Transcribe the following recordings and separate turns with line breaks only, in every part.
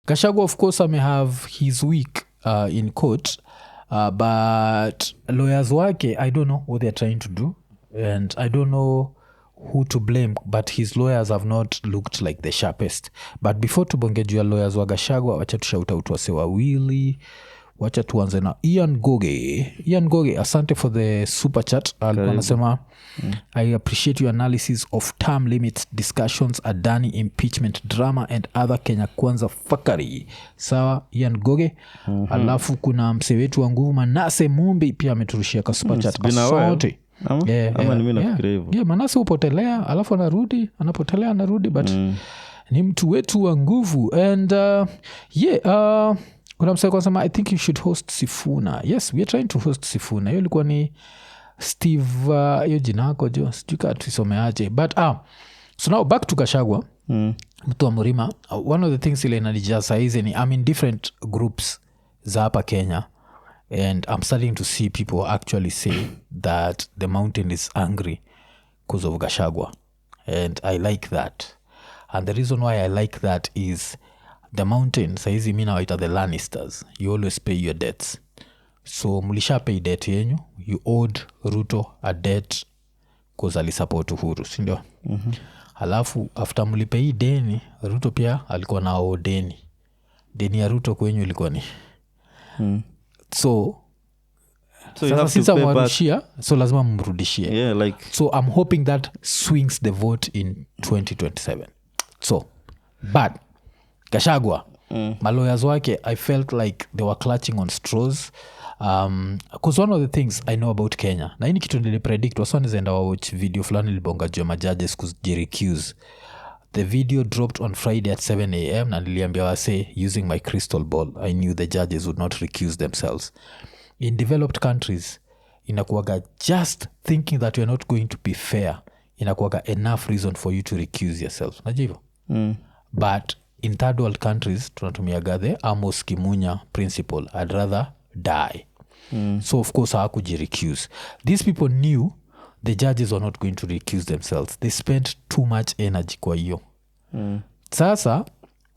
Gachagua of course may have his week in court, but lawyers wake, I don't know what they're trying to do, and I don't know who to blame, but his lawyers have not looked like the sharpest. But before tubongejua lawyers wa Gachagua, wacha tushauta utwase wawili. Wacha tuanze na Ian Goge, asante for the super chat. Alikuwa anasema I appreciate your analysis of term limits discussions, Adani impeachment drama and other Kenya Kwanza fuckery. Sawa Ian Goge. Alafu kuna msee wetu wa nguvu Manase Mumbi pia ameturushia ka super chat. Asante. Manase upotelea alafu anapotelea anarudi but ni mtu wetu wa nguvu. And kuna msee kwa sema I think you should host Sifuna. Yes, we are trying to host Sifuna. Hiyo ilikuwa ni Steve hiyo jina lako jo sijui tuisomeaje. But so now back to Gachagua. Mtu wa Murima. One of the things ile inanijaza hizi ni I'm in different groups za hapa Kenya, and I'm starting to see people actually say that the mountain is angry because of Gachagua, and I like that. And the reason why I like that is the mountain saizi mina waita the Lannisters. You always pay your debts. So mulisha pay debt yenyu. You owed Ruto a debt because alisupport Uhuru, sindio? Halafu after mulipei deni, Ruto pia alikuwa na owe deni. Deni ya Ruto kwenyu ilikuwa ni so
you have to pay back.
So lazima mrudishie.
Yeah, like
so I'm hoping that swings the vote in 2027. So but Gachagua, my lawyers wake, I felt like they were clutching on straws. Because one of the things I know about Kenya, na hii kitu nilipredict wasonizaenda watch video fulani libonga juu majudges Recuse. The video dropped on Friday at 7 a.m. na niliambia wase using my crystal ball I knew the judges would not recuse themselves. In developed countries inakuwaga just thinking that you're not going to be fair inakuwaga enough reason for you to recuse yourself. Unajua hivyo? But in third world countries tunatumiaga the Amos Kimunya principle, I'd rather die. So of course hawakujirecuse. These people knew the judges were not going to recuse themselves. They spent too much energy kwa hiyo. Sasa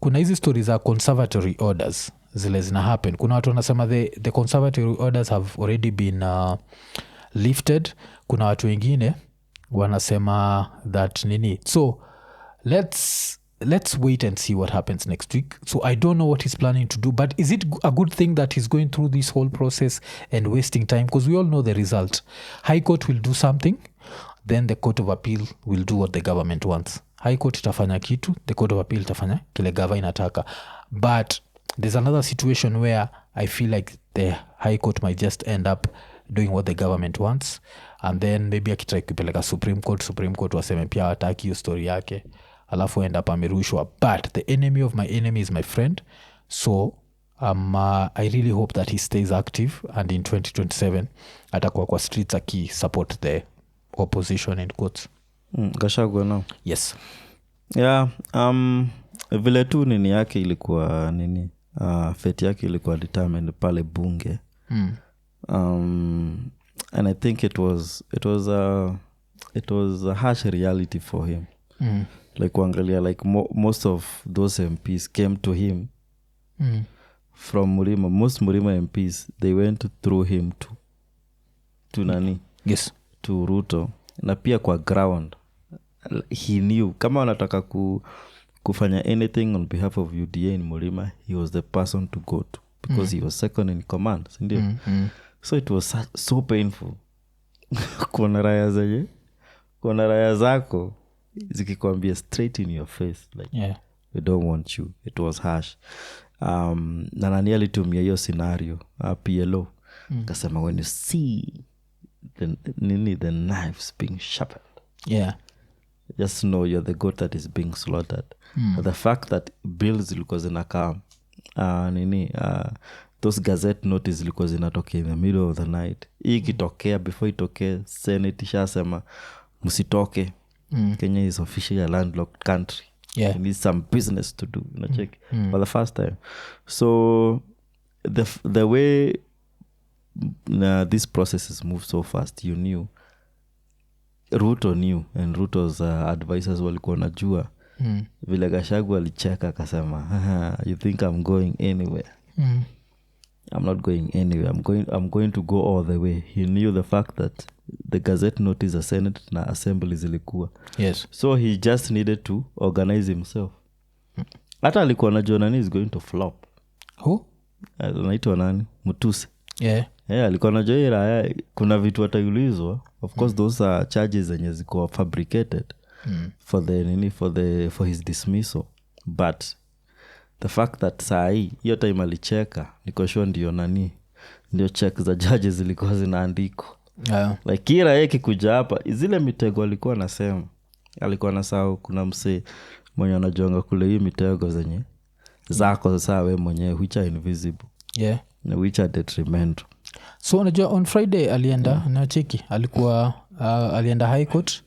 kuna hizi stories za conservatory orders zile zina happen. Kuna watu wanasema the conservatory orders have already been lifted. Kuna watu wengine wanasema that nini. So let's wait and see what happens next week. So I don't know what he's planning to do, but is it a good thing that he's going through this whole process and wasting time? Because we all know the result. High Court will do something, then the Court of Appeal will do what the government wants. High Court itafanya kitu, the Court of Appeal itafanya kile gava inataka. But there's another situation where I feel like the High Court might just end up doing what the government wants, and then maybe akitrai kupeleka Supreme Court waseme pia wataki hiyo story yake, alafu end up amerushwa. But the enemy of my enemy is my friend. So I really hope that he stays active, and in 2027 atakuwa kwa streets support the opposition in quotes.
Gachagua now.
Yes.
Yeah, vile tu nini yake ilikuwa nini, fate yake ilikuwa determined pale bunge. And I think it was a harsh reality for him. Like kuangalia like most of those MPs came to him from Murima. Most Murima MPs, they went through him to nani?
Yes.
To Ruto. Na pia kwa ground he knew kama wanataka kufanya anything on behalf of UDA in Murima, he was the person to go to, because he was second in command, sindio? So it was so painful kuona raya zako zikikwambia straight in your face like, we don't want you. It was harsh. Na nani alitumia hiyo scenario PLO kasema, when you see the knives being sharpened, just know you're the goat that is being slaughtered. But the fact that bills zilikuwa zinakaa those gazette notice zilikuwa zinatokea in the middle of the night, hii ikitokea before itokee Senate ishasema msitoke. Kenya is officially a landlocked country. It needs some business to do, check for the first time. So the way this process has moved so fast, you knew, Ruto knew, and Ruto's advisors walikuwa najua vile Gachagua alicheka akasema you think I'm going anywhere. I'm not going anywhere. I'm going to go all the way. He knew the fact that the Gazette notice a Senate na assembly zilikuwa.
Yes.
So he just needed to organize himself. Hata alikuwa anajua nani is going to flop.
Who?
Anaitwa nani? Mutuse.
Yeah.
Alikuwa anajua ila kuna vitu ataiulizwa. Of course those are charges zenye ziko fabricated for his dismissal. But the fact that sahi hiyo time alicheka niko sure ndio check za judges zilikuwa zinaandikwa. Like kila yake kuja hapa zile mitego alikuwa anasema alikuwa anasahau kuna mse mwenye anajonga kule hii mitego zenye zako sasa wewe mwenyewe which are invisible.
Yeah.
Na which are detrimental.
So unajua on Friday alienda na cheki alikuwa alienda high court.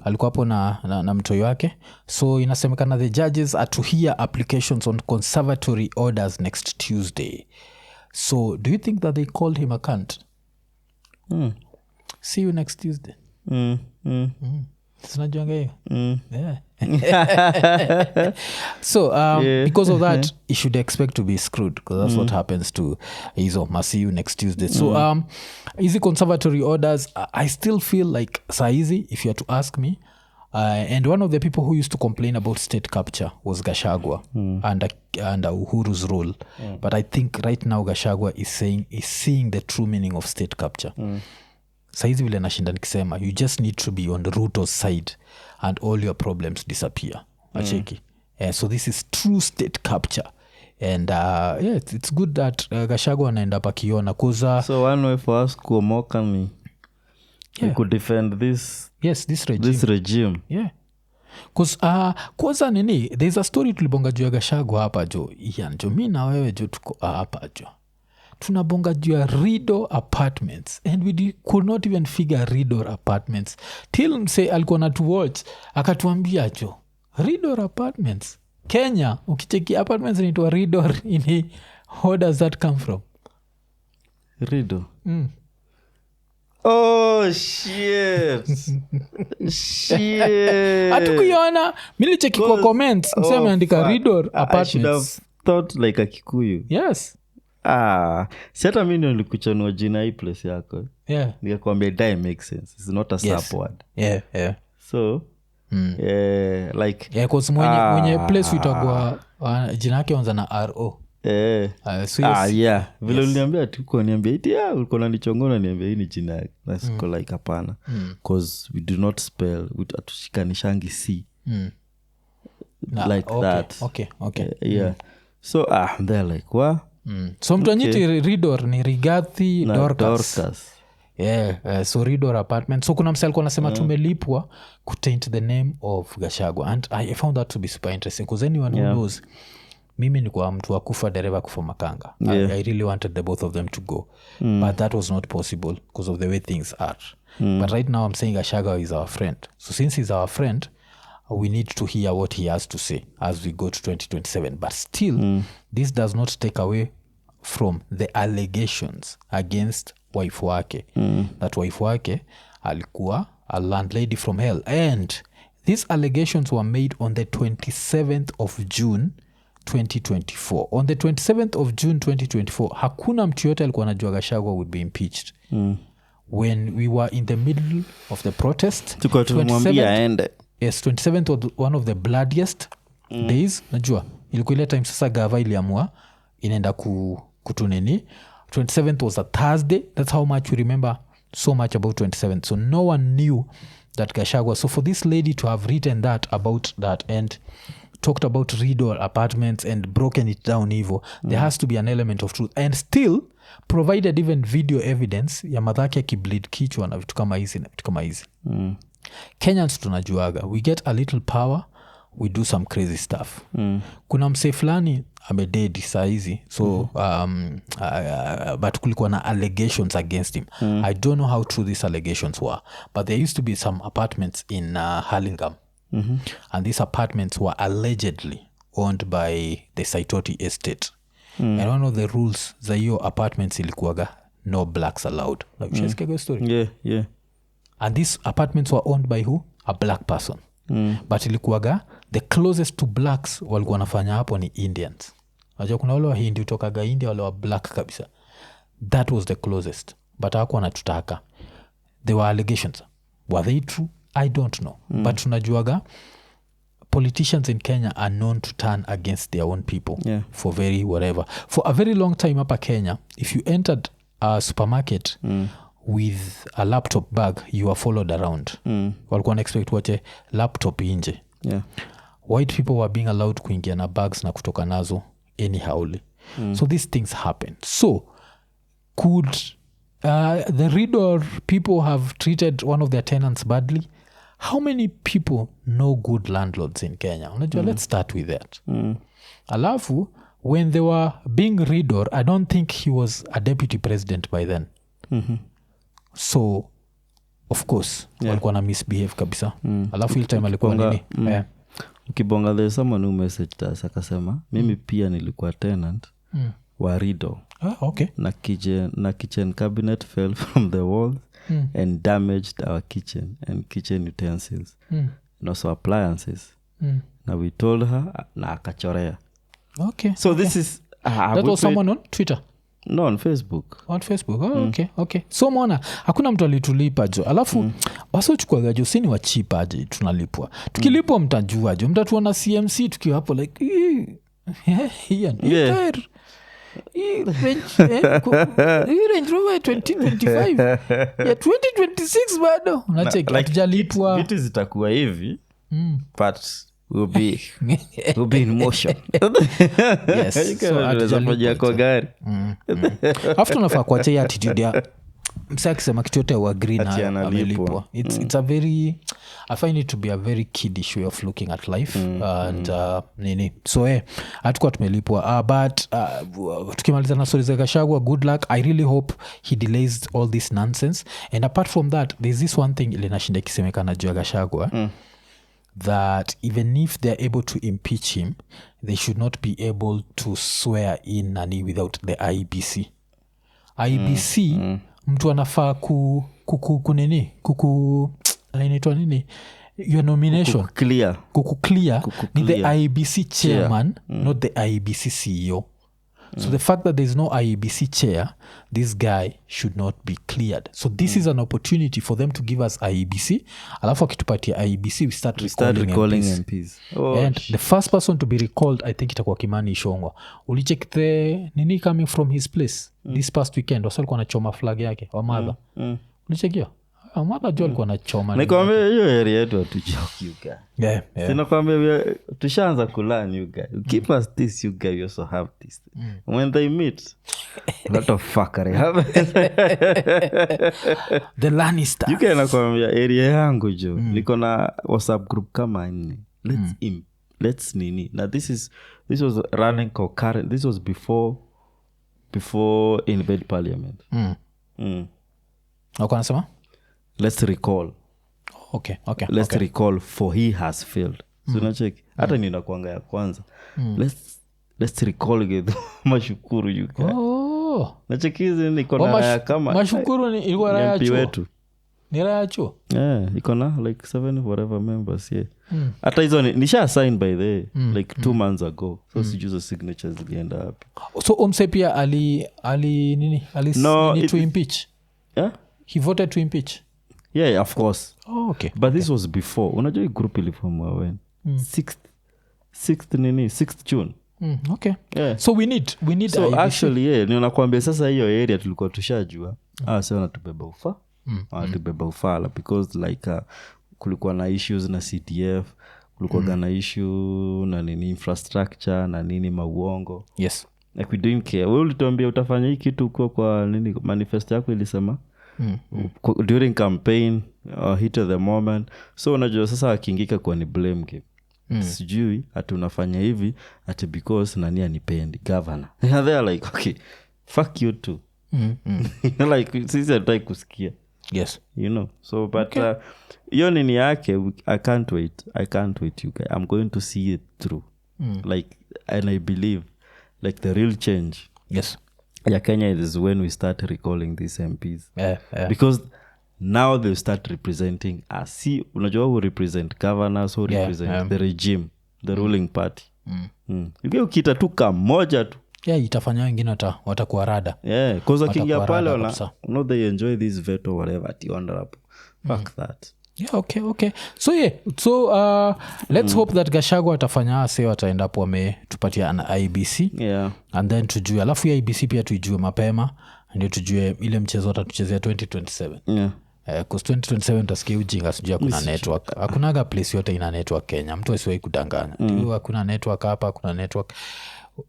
Alikuwa hapo na mtoi wake. So inasemekana the judges are to hear applications on conservatory orders next Tuesday. So do you think that they called him a cunt? See you next Tuesday. Sinajuanga hiyo. Yeah. So because of that you should expect to be screwed because that's what happens to hizo see you next Tuesday. So easy conservatory orders I still feel like saizi if you are to ask me and one of the people who used to complain about state capture was Gachagua under Uhuru's role. But I think right now Gachagua is seeing the true meaning of state capture. Saizi vile nashinda nikisema you just need to be on the Ruto's side and all your problems disappear. Acheki. So this is true state capture and it's good that Gachagua anaenda pakiona cause
so one way for us kuomoka ni we could defend this regime.
Yeah. Cause nini there's a story tulibonga juu ya Gachagua hapa jo Ian jo mimi na wewe jo tuko hapa jo tunabonga juu ya Rido apartments and we could not even figure Rido apartments till mse alikuwa na to watch akatuambia jo Rido apartments Kenya ukicheki apartments inaitwa Rido ini how does that come from?
Rido oh shit
hatukuiona milicheki kwa comments mse ameandika Rido apartments.
I should have thought like a Kikuyu.
Yes.
Si hata mimi nilikuchanua jina hii place yako.
Yeah.
Nikakwambia that makes sense. It's not a sub word.
Yeah.
So like
cause mwenye place uitagwa jina yake anza na RO.
So yes. Vile uliniambia tuko niambia iti ulikuwa unanichongona niambia hii ni jina yake. Na siko like hapana. Cause we do not spell atushikanishangi C. Like that.
Okay.
Yeah. So they're like what?
So mtu anyiti Ridor ni Rigathi Dorcas. Yeah, so Ridor apartment. So kuna mse alikuwa anasema tumelipwa kutaint the name of Gachagua and I found that to be super interesting because anyone who knows mimi ni kwa mtu wa kufa dereva kufa makanga. I really wanted the both of them to go but that was not possible because of the way things are. But right now I'm saying Gachagua is our friend. So since he's our friend we need to hear what he has to say as we go to 2027 but still this does not take away from the allegations against wife wake that wife wake alikuwa a landlady from hell and these allegations were made on the 27th of June 2024. On the 27th of June 2024 hakuna mtu yote alikuwa anajua Gachagua would be impeached. When we were in the middle of the protest, 27th was one of the bloodiest days. Najua ilikuwa ile time sasa gava iliamua inaenda kutuneni. 27th was a Thursday. That's how much we remember so much about 27th. So no one knew that Gachagua. So for this lady to have written that about that and talked about Rido apartments and broken it down evil, there has to be an element of truth and still provided even video evidence ya madhaki akibleed kichwa na vitu kama hizi. Kenyans tunajuaga we get a little power we do some crazy stuff. Kuna mse fulani amededi saa hizi so but kulikuwa na allegations against him. I don't know how true these allegations were but there used to be some apartments in Hurlingham and these apartments were allegedly owned by the Saitoti estate and one of the rules za hiyo apartments ilikuwaga no blacks allowed. Like story.
Yeah.
And these apartments were owned by who? A black person. But ilikuwaga the closest to blacks walikuwa wanafanya hapo ni Indians. Unajua kuna wale wa Hindi utokaga India, wale wa black kabisa. That was the closest, but hawakuwa wanatutaka. There were allegations. Were they true? I don't know. But tunajuaga politicians in Kenya are known to turn against their own people for very whatever. For a very long time hapa Kenya, if you entered a supermarket with a laptop bag, you were followed around. Walikuwa expect wache laptop inje. White people were being allowed kuingia na bags na kutoka nazo anyhowly. So these things happen. So could the Ridor people have treated one of their tenants badly? How many people know good landlords in Kenya? Let's start with that. Alafu, when they were being Ridor, I don't think he was a deputy president by then. So, of course, walikuwa na misbehave kabisa. Alafu ile time alikuwa nini?
Ukibonga, there's someone who messaged us akasema, mimi pia nilikuwa tenant wa Ridor.
Okay.
Na kitchen cabinet fell from the walls and damaged our kitchen and kitchen utensils and also appliances. Now we told her na akachorea.
Okay.
So this is
that was someone on Twitter?
No, on Facebook.
On Facebook. Okay. So mwana hakuna mtu alitulipa jo. Alafu wasochukua jo sini wa cheap aje tunalipwa. Tukilipwa mtajua jo. Mtatuona CMC tukiwa hapo like yeah. Range Rover 2025 ya 2026 bado unacheki hatujalipwa.
Vitu zitakuwa hivi but will be in motion.
Yes, so hatujalipwa kwa gari. After unafaa kuacha ya attitude ya msa akisema kitu yote wa green amelipwa. It's a very, I find it to be a very kiddish way of looking at life. And nini so hatukuwa tumelipwa but tukimaliza na stories za Gachagua, good luck. I really hope he delays all this nonsense. And apart from that, there's this one thing ilinashinda kisemekana juu ya Gachagua, that even if they're able to impeach him, they should not be able to swear in nani without the IBC. Mtu anafaa kunini inaitwa nini your nomination kuku-clear ni the IBC chairman, not the IBC CEO. So the fact that there's no IBC chair, this guy should not be cleared. So this is an opportunity for them to give us IBC. Alafu akitupatia IBC, we start recalling MPs. And the first person to be recalled, I think itakuwa Kimani Ichung'wah. Ulicheck the nini coming from his place this past weekend. Wasa alikuwa anachoma flag yake wa mother. Ulicheck hiyo? Mother jo alikuwa anachoma.
Nikwambia hiyo area yetu atujoke you guy.
Yeah.
Sinakwambia tushaanza kulan you guy. Keep us this you guy, you also have this. When they meet, a lot of fuckery happens.
The Lannister.
You guy nakwambia area yangu jo. Niko na WhatsApp group kama nini. Let's nini. Now this was running concurrent. This was before invade parliament.
Wako nasema?
Let's recall.
Okay.
Let's recall for he has failed. So nacheki hata ninakuanga ya kwanza. Let's recall get Mashukuru you guys. Nacheki hizi niko na raya kama
Mashukuru ni ilikuwa raya chuo
wetu.
Ni raya chuo?
Iko na like 7 whatever members hata hizo nisha assign by the like 2 months ago. So sijuzo signatures zilienda hapo.
So Omse pia ali nini to impeach? He voted to impeach?
Yeah, of course.
Okay.
But this was before. Unajua hii group ilifomwa when? 6th June.
Okay. So we need
so
IBC.
Actually ninakwambia sasa hiyo area tulikuwa tushajua. Sasa wanatubeba ufa. Wanatubeba ufala because like kulikuwa na issues na CTF, kulikuwa na issue na nini infrastructure na nini mauongo.
Yes.
Like we didn't care. Wewe ulituambia utafanya hii kitu kwa nini manifesto yako ilisema? During campaign hit at the moment. So unajua sasa akiingika kwa ni blame game. Sijui ati unafanya hivi ati because nani anipendi governor. They are like okay fuck you too. Like sisi hataki kusikia.
Yes.
You know. So but hiyo nini yake I can't wait you guys. I'm going to see it through. Like and I believe like the real change.
Yes.
Kenya is when we start recalling these MPs.
Because
now they start representing us. See, unajua who represent governors, who represent the regime. the ruling party. Hivyo ukita tu kamoja tu.
Yeah, itafanya wengine watakuwa rada.
Yeah, cause wakiingia pale they enjoy this veto whatever at honorable. Fuck that.
Yeah, okay. So let's hope that Gachagua atafanya ase wataendapo wametupatia an IBC.
Yeah.
And then tujue alafu ya IBC pia tujue mapema ndio tujue ile mchezo watatuchezea 2027.
Yeah.
Because 2027 utasikia ujinga sijui kuna network. Hakunaga place yote ina network Kenya. Mtu asiwahi kudanganya. Hakuna network hapa, hakuna network.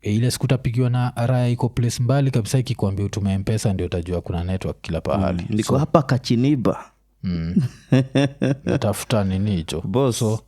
Ile siku utapigiwa na raya iko place mbali kabisa ikikwambia utume M-Pesa ndio utajua kuna network kila pahali.
Niko hapa Kachiniba.
Natafuta nini hicho.
Boss.
So